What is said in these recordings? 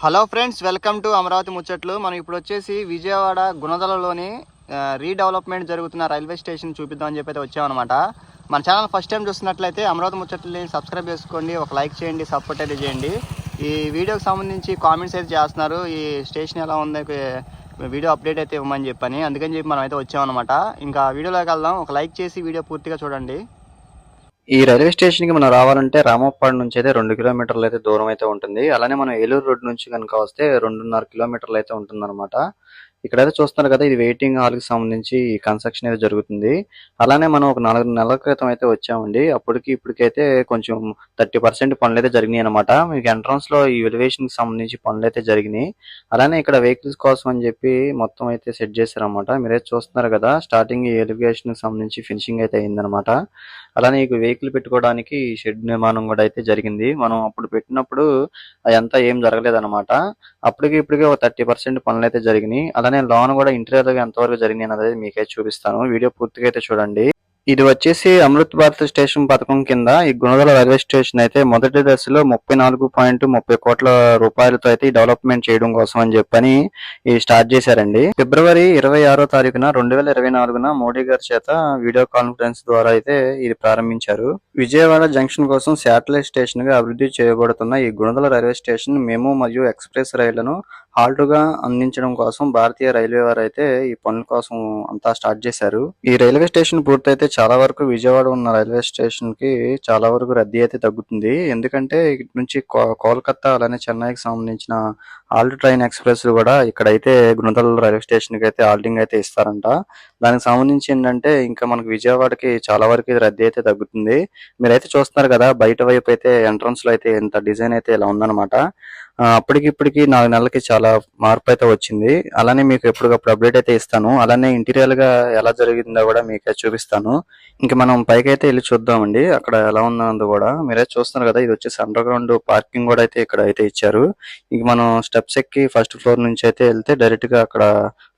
Hello friends, welcome to Amaravati ముచ్చట్లు. మనం ఇప్పుడు వచ్చేసి విజయవాడ గుణదలలోని రీడెవలప్మెంట్ జరుగుతున్న రైల్వే స్టేషన్ చూపిద్దామని చెప్పి అయితే వచ్చామన్నమాట. మన ఛానల్ ఫస్ట్ టైం చూస్తున్నట్లయితే అమరావతి ముచ్చట్లని సబ్స్క్రైబ్ చేసుకోండి, ఒక లైక్ చేయండి, సపోర్ట్ అయితే చేయండి. ఈ వీడియోకి సంబంధించి కామెంట్స్ అయితే చేస్తున్నారు, ఈ స్టేషన్ ఎలా ఉంది, వీడియో అప్డేట్ అయితే ఇవ్వమని చెప్పని. అందుకని చెప్పి మనం అయితే వచ్చామన్నమాట. ఇంకా వీడియోలోకి వెళ్దాం, ఒక లైక్ చేసి వీడియో పూర్తిగా చూడండి. ఈ రైల్వే స్టేషన్ కి మనం రావాలంటే రామప్పాడు నుంచి అయితే 2 కిలోమీటర్లు అయితే దూరం అయితే ఉంటుంది. అలానే మనం ఏలూరు రోడ్ నుంచి కనుక వస్తే 2.5 కిలోమీటర్లు అయితే ఉంటుంది అనమాట. ఇక్కడైతే చూస్తున్నారు కదా, ఇది వెయిటింగ్ హాల్ కి సంబంధించి ఈ కన్స్ట్రక్షన్ అయితే జరుగుతుంది. అలానే మనం ఒక 4 నెలల క్రితం అయితే వచ్చామండి. అప్పటికి ఇప్పటికైతే కొంచెం 30% పనులు అయితే జరిగినాయి అనమాట. మీకు ఎంట్రన్స్ లో ఈ ఎలివేషన్ కి సంబంధించి పనులు అయితే జరిగినాయి. అలానే ఇక్కడ వెహికల్స్ కోసం అని చెప్పి మొత్తం అయితే సెట్ చేశారనమాట. మీరైతే చూస్తున్నారు కదా, స్టార్టింగ్ ఈ ఎలివేషన్ కి సంబంధించి ఫినిషింగ్ అయితే అయిందనమాట. అలానే ఈ వెహికల్ పెట్టుకోవడానికి షెడ్ నిర్మాణం కూడా అయితే జరిగింది. మనం అప్పుడు పెట్టినప్పుడు అదంతా ఏం జరగలేదన్నమాట. అప్పటికి ఇప్పటికే ఒక 30% పనులు అయితే జరిగినాయి. అలానే లోన్ కూడా ఇంటీరియర్ గా ఎంతవరకు జరిగినాయి అనేది మీకైతే చూపిస్తాను. వీడియో పూర్తిగా అయితే చూడండి. ఇది వచ్చేసి అమృత్ భారత్ స్టేషన్ పథకం కింద ఈ గుణదల రైల్వే స్టేషన్ అయితే మొదటి దశలో 34.30 కోట్ల రూపాయలతో అయితే డెవలప్మెంట్ చేయడం కోసం అని చెప్పని స్టార్ట్ చేశారండి. ఫిబ్రవరి 26వ తారీఖున 2024న మోడీ గారి చేత వీడియో కాన్ఫరెన్స్ ద్వారా అయితే ఇది ప్రారంభించారు. విజయవాడ జంక్షన్ కోసం శాటిలైట్ స్టేషన్ గా అభివృద్ధి చేయబడుతున్న ఈ గుణదల రైల్వే స్టేషన్ మెము మరియు ఎక్స్ప్రెస్ రైళ్లను హాల్టుగా అందించడం కోసం భారతీయ రైల్వే వారు అయితే ఈ పనుల కోసం అంతా స్టార్ట్ చేశారు. ఈ రైల్వే స్టేషన్ పూర్తయితే చాలా వరకు విజయవాడ ఉన్న రైల్వే స్టేషన్ కి చాలా వరకు రద్దీ అయితే తగ్గుతుంది. ఎందుకంటే ఇటు నుంచి కోల్కతా అలానే చెన్నైకి సంబంధించిన హాల్ట్ ట్రైన్ ఎక్స్ప్రెస్ కూడా ఇక్కడైతే గుణదల రైల్వే స్టేషన్ కి అయితే హాల్టింగ్ అయితే ఇస్తారంట. దానికి సంబంధించి ఏంటంటే ఇంకా మనకు విజయవాడకి చాలా వరకు రద్దీ అయితే తగ్గుతుంది. మీరైతే చూస్తున్నారు కదా, బయట వైపు అయితే ఎంట్రన్స్ లో అయితే ఎంత డిజైన్ అయితే ఇలా ఉందన్నమాట. అప్పటికి ఇప్పటికి 4 నెలలకి చాలా మార్పు అయితే వచ్చింది. అలానే మీకు ఎప్పటికప్పుడు అప్డేట్ అయితే ఇస్తాను. అలానే ఇంటీరియర్ గా ఎలా జరిగిందో కూడా మీకు చూపిస్తాను. ఇంకా మనం పైకి అయితే వెళ్ళి చూద్దామండి, అక్కడ ఎలా ఉందో కూడా. మీరైతే చూస్తున్నారు కదా, ఇది వచ్చేసి అండర్ గ్రౌండ్ పార్కింగ్ కూడా అయితే ఇక్కడ అయితే ఇచ్చారు. ఇంక మనం స్టెప్స్ ఎక్కి ఫస్ట్ ఫ్లోర్ నుంచి అయితే వెళ్తే డైరెక్ట్ గా అక్కడ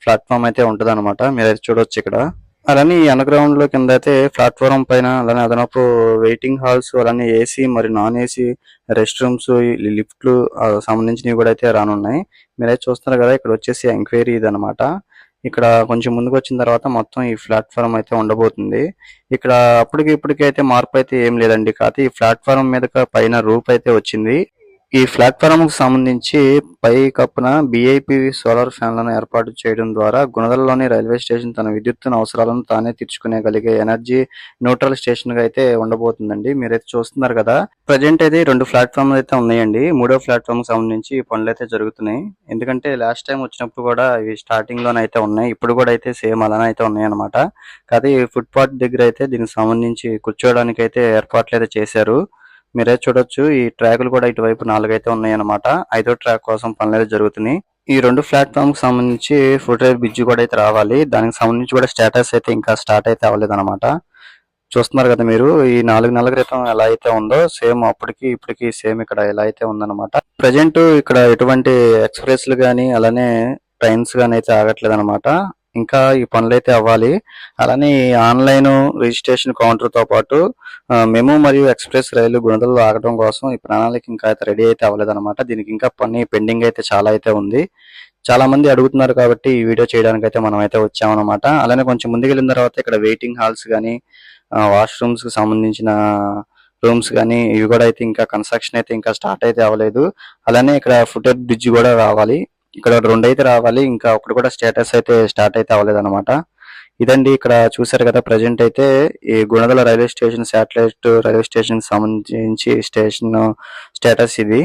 ప్లాట్ఫామ్ అయితే ఉంటది అనమాట. మీరైతే చూడొచ్చు ఇక్కడ. అలానే ఈ అండర్ గ్రౌండ్ లో కింద అయితే ప్లాట్ఫారం పైన అలానే అదనపు వెయిటింగ్ హాల్స్, అలానే ఏసీ మరి నాన్ ఏసీ రెస్ట్ రూమ్స్, లిఫ్ట్లు సంబంధించినవి కూడా అయితే రానున్నాయి. మీరైతే చూస్తున్నారు కదా, ఇక్కడ వచ్చేసి ఎంక్వైరీ ఇది అనమాట. ఇక్కడ కొంచెం ముందుకు వచ్చిన తర్వాత మొత్తం ఈ ప్లాట్ఫారం అయితే ఉండబోతుంది. ఇక్కడ అప్పటికి ఇప్పటికి అయితే మార్పు అయితే ఏం లేదండి. కాకపోతే ఈ ప్లాట్ఫారం మీద పైన రూప్ అయితే వచ్చింది. ఈ ప్లాట్ఫారం కు సంబంధించి పై కప్పున బిఐపి సోలార్ ఫ్యాన్లను ఏర్పాటు చేయడం ద్వారా గుణదలలోని రైల్వే స్టేషన్ తన విద్యుత్ అవసరాలను తానే తీర్చుకునేగలిగే ఎనర్జీ న్యూట్రల్ స్టేషన్ గా అయితే ఉండబోతుందండి. మీరైతే చూస్తున్నారు కదా, ప్రజెంట్ అయితే 2 ప్లాట్ఫామ్లు అయితే ఉన్నాయండి. 3వ ప్లాట్ఫామ్ కు సంబంధించి పనులు అయితే జరుగుతున్నాయి. ఎందుకంటే లాస్ట్ టైం వచ్చినప్పుడు కూడా ఇవి స్టార్టింగ్ లోనే అయితే ఉన్నాయి. ఇప్పుడు కూడా అయితే సేమ్ అలానే అయితే ఉన్నాయి అనమాట. కాదు, ఈ ఫుట్ పాత్ దగ్గర అయితే దీనికి సంబంధించి కూర్చోవడానికి అయితే ఏర్పాట్లు అయితే చేశారు. మీరే చూడొచ్చు, ఈ ట్రాకులు కూడా ఇటువైపు 4 అయితే ఉన్నాయి అనమాట. 5వ ట్రాక్ కోసం పనులు అయితే జరుగుతున్నాయి. ఈ 2 ప్లాట్ఫామ్ కి సంబంధించి ఫుట్ రైల్ బ్రిడ్జ్ కూడా అయితే రావాలి. దానికి సంబంధించి కూడా స్టేటస్ అయితే ఇంకా స్టార్ట్ అయితే అవ్వలేదు అనమాట. చూస్తున్నారు కదా మీరు, ఈ 4 నెలల క్రితం ఎలా అయితే ఉందో సేమ్ అప్పటికి ఇప్పటికి సేమ్ ఇక్కడ ఎలా అయితే ఉందన్నమాట. ప్రజెంట్ ఇక్కడ ఎటువంటి ఎక్స్ప్రెస్లు గానీ అలానే ట్రైన్స్ గానీ అయితే ఆగట్లేదు అనమాట. ఇంకా ఈ పనులు అయితే అవ్వాలి. అలానే ఆన్లైన్ రిజిస్ట్రేషన్ కౌంటర్ తో పాటు మెము మరియు ఎక్స్ప్రెస్ రైలు గుణదలలో ఆగడం కోసం ఈ ప్రణాళిక ఇంకా అయితే రెడీ అయితే అవ్వలేదు అనమాట. దీనికి ఇంకా పని పెండింగ్ అయితే చాలా అయితే ఉంది. చాలా మంది అడుగుతున్నారు కాబట్టి ఈ వీడియో చేయడానికి అయితే మనం అయితే వచ్చామన్నమాట. అలానే కొంచెం ముందుకు వెళ్ళిన తర్వాత ఇక్కడ వెయిటింగ్ హాల్స్ గానీ వాష్రూమ్స్ కి సంబంధించిన రూమ్స్ గానీ ఇవి కూడా అయితే ఇంకా కన్స్ట్రక్షన్ అయితే ఇంకా స్టార్ట్ అయితే అవ్వలేదు. అలానే ఇక్కడ ఫుట్ బ్రిడ్జ్ కూడా రావాలి. ఇక్కడ 2 అయితే రావాలి. ఇంకా ఒకటి కూడా స్టేటస్ అయితే స్టార్ట్ అయితే అవ్వలేదు అనమాట. ఇదండి, ఇక్కడ చూసారు కదా, ప్రజెంట్ అయితే ఈ Gunadala railway station satellite railway station సంబంధించి స్టేషన్ స్టేటస్ ఇది.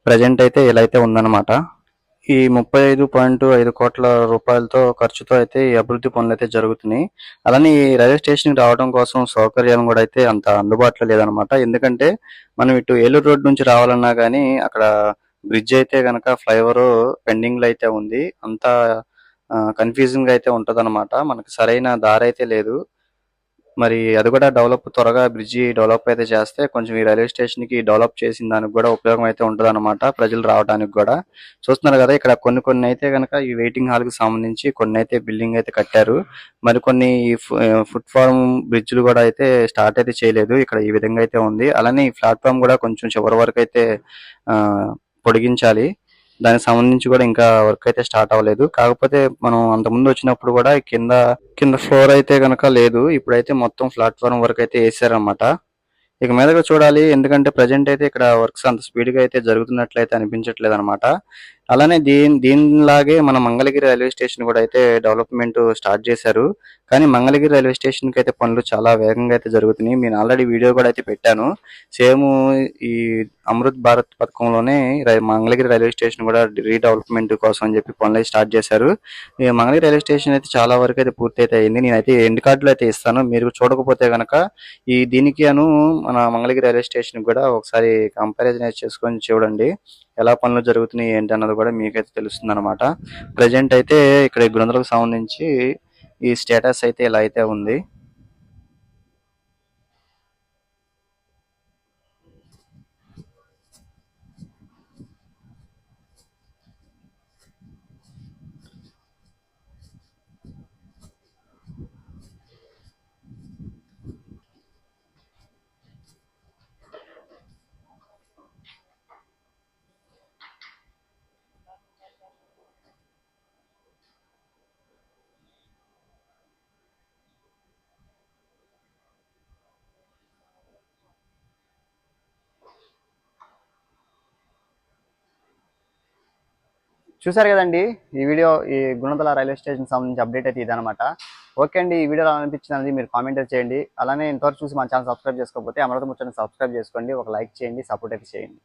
ప్రజెంట్ అయితే ఇలా అయితే ఉందన్నమాట. ఈ 35.5 కోట్ల రూపాయలతో ఖర్చుతో అయితే ఈ అభివృద్ధి పనులు అయితే జరుగుతున్నాయి. అలానే ఈ రైల్వే స్టేషన్ రావడం కోసం సౌకర్యాలు కూడా అయితే అంత అందుబాటులో లేదనమాట. ఎందుకంటే మనం ఇటు ఏలూరు రోడ్ నుంచి రావాలన్నా గానీ అక్కడ బ్రిడ్జ్ అయితే గనక ఫ్లైఓవర్ పెండింగ్ లో అయితే ఉంది. అంతా కన్ఫ్యూజింగ్ అయితే ఉంటదన్నమాట. మనకి సరైన దారి అయితే లేదు. మరి అది కూడా త్వరగా బ్రిడ్జి డెవలప్ అయితే చేస్తే కొంచెం ఈ రైల్వే స్టేషన్ కి డెవలప్ చేసిన దానికి కూడా ఉపయోగం అయితే ఉంటది అనమాట, ప్రజలు రావడానికి కూడా. చూస్తున్నారు కదా, ఇక్కడ కొన్ని అయితే కనుక ఈ వెయిటింగ్ హాల్ కి సంబంధించి కొన్ని అయితే బిల్డింగ్ అయితే కట్టారు. మరికొన్ని ఫుట్ ఫార్మ్ బ్రిడ్జ్లు కూడా అయితే స్టార్ట్ అయితే చేయలేదు. ఇక్కడ ఈ విధంగా అయితే ఉంది. అలానే ఈ ప్లాట్ఫామ్ కూడా కొంచెం చివరి వరకు అయితే పొడిగించాలి. దానికి సంబంధించి కూడా ఇంకా వర్క్ అయితే స్టార్ట్ అవ్వలేదు. కాకపోతే మనం అంతకుముందు వచ్చినప్పుడు కూడా కింద కింద ఫ్లోర్ అయితే కనుక లేదు. ఇప్పుడైతే మొత్తం ప్లాట్ఫామ్ వరకు అయితే వేసారన్నమాట. ఇక మీదగా చూడాలి. ఎందుకంటే ప్రజెంట్ అయితే ఇక్కడ వర్క్స్ అంత స్పీడ్‌గా అయితే జరుగుతున్నట్లయితే అనిపించట్లేదనమాట. అలానే దీనిలాగే మన మంగళగిరి రైల్వే స్టేషన్ కూడా అయితే డెవలప్‌మెంట్ స్టార్ట్ చేశారు. కానీ మంగళగిరి రైల్వే స్టేషన్‌కి అయితే పనులు చాలా వేగంగా అయితే జరుగుతున్నాయి. నేను ఆల్రెడీ వీడియో కూడా అయితే పెట్టాను. సేమ్ ఈ అమృత్ భారత్ పథకంలోనే మంగళగిరి రైల్వే స్టేషన్ కూడా రీడెవలప్‌మెంట్ కోసం అని చెప్పి పనులు స్టార్ట్ చేశారు. ఈ మంగళగిరి రైల్వే స్టేషన్ అయితే చాలా వరకు అయితే పూర్తి అయింది. నేనైతే ఎండ్ కార్డులు అయితే ఇస్తాను. మీరు చూడకపోతే గనక దీనికి మన మంగళగిరి రైల్వే స్టేషన్ కూడా ఒకసారి కంపారిజన్ చేసుకొని చూడండి. ఎలా పనులు జరుగుతున్నాయి ఏంటి అన్నది కూడా మీకైతే తెలుస్తుంది అనమాట. ప్రజెంట్ అయితే ఇక్కడ ఈ గుణదలకు సంబంధించి ఈ స్టేటస్ అయితే ఇలా అయితే ఉంది. చూసారు కదండి ఈ గుణదల రైల్వే స్టేషన్ సంబంధించి అప్డేట్ అయితే ఇదనమాట. ఓకే అండి, ఈ వీడియో అనిపించింది అనేది మీరు కామెంట్ చేయండి. అలానే ఇంతవరకు చూసి మన ఛానల్ సబ్స్క్రైబ్ చేసుకోకపోతే అమృత ముచ్చని సబ్స్క్రైబ్ చేసుకోండి, ఒక లైక్ చేయండి, సపోర్ట్ అయితే చేయండి.